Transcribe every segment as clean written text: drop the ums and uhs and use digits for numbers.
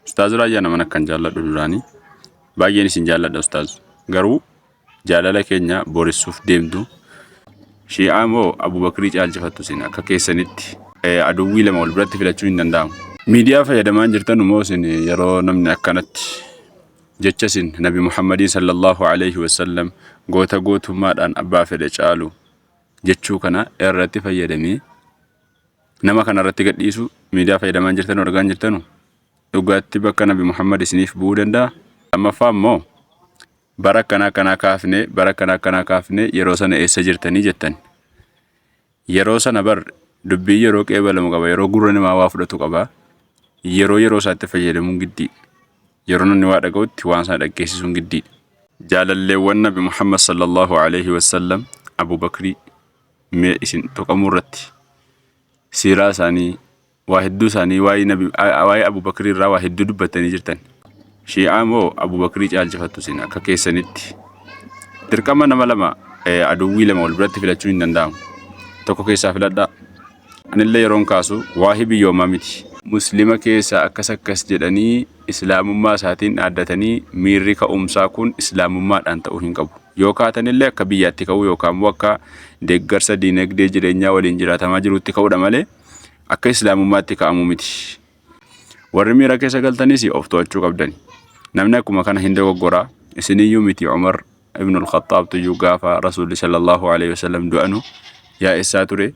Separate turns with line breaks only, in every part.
Ustaaz Raayyaan nama akkan jaalladhu duraanii baay'een isin jaalladha ustaaz. Garuu jaalala keenya borissuuf deemtu Shi'aa moo Abubakrii caalchifattu isin akka keessanitti aduwwii lama wal biratti filachuu hin danda'amu. Miidiyaa fayyadamaa jirtan moo isin yeroo namni akkanatti jecha isin Nabi Muhammadin sallallahu alaihi wasallam goota gootummaadhaan abbaa fedhe caalu jechuu kana irratti fayyadamee nama kana irratti gadhiisu miidiyaa fayyadamaa jirtan argaa jirtanu. Dhugaatti bakka Nabi Muhammad isiniif bu'uu danda'a. Lammaffaa immoo bara kana kaafne yeroo sana eessa jirtanii jettan. Yeroo sana bar dubbii yeroo qeebalamu qaba, yeroo gurra namaa waa fudhatu qaba, yeroo isaatti fayyadamuun giddii, yeroo namni waa dhaga'utti waan sana dhaggeessisuun giddii. Jaalalleewwan Nabi Muhammad sallallahu alaihi wasallam Abubakrii mee isin tuqamuu irratti siiraa isaanii waa hedduu isaanii waa'ee Abubakrii irraa waa hedduu dubbatanii jirtan. Shi'aa moo Abubakrii caalchifattu isin akka keessanitti dirqama nama lama aduwwii lama wal biratti filachuu hin danda'amu. Tokko keessaa filadhaa. Anillee yeroon kaasu waahii biyyoomaa miti. Muslima keessa akkas jedhanii islaamummaa isaatiin dhaaddatanii miirri ka'umsaa kun islaamummaadhaan ta'uu hin qabu. Yoo kaatanillee akka biyyaatti ka'uu yookaan immoo akka deeggarsa diinagdee jireenyaa waliin jiraatamaa jirutti ka'uudha malee akka islaamummaatti ka'amuu miti. Warri miira keessa galtanis of to'achuu qabdani. Namni akkuma kana hin dogoggoraa. Isiniyyuu miti Umar ibn al-Khattab tuyyuu gaafa Rasuulli sallallahu alaihi wasallam du'anu yaa isaa ture.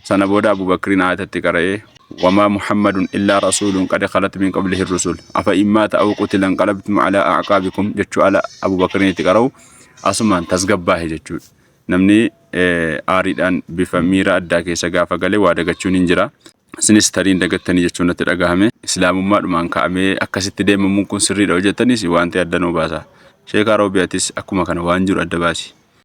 Sana booda Abubakriin aayatatti qara'ee وما محمد إلا رسول قد خلت من قبله الرسل أفإن مات أو قتل انقلبتم على أعقابكم جتشو على أبو بكر تقرأوا أصلا تسقباه جتشو نمني آريدان بفميرا أداكي سقافة قالي وادقتشو ننجرا سنسترين دقتني جتشو نترقاهمي إسلام ما دمان كامي أكاسيت ديما ممكن سرير أو جتني سي وانتي أدنو باسا شيكا روبياتيس أكما كان وانجر أدباسي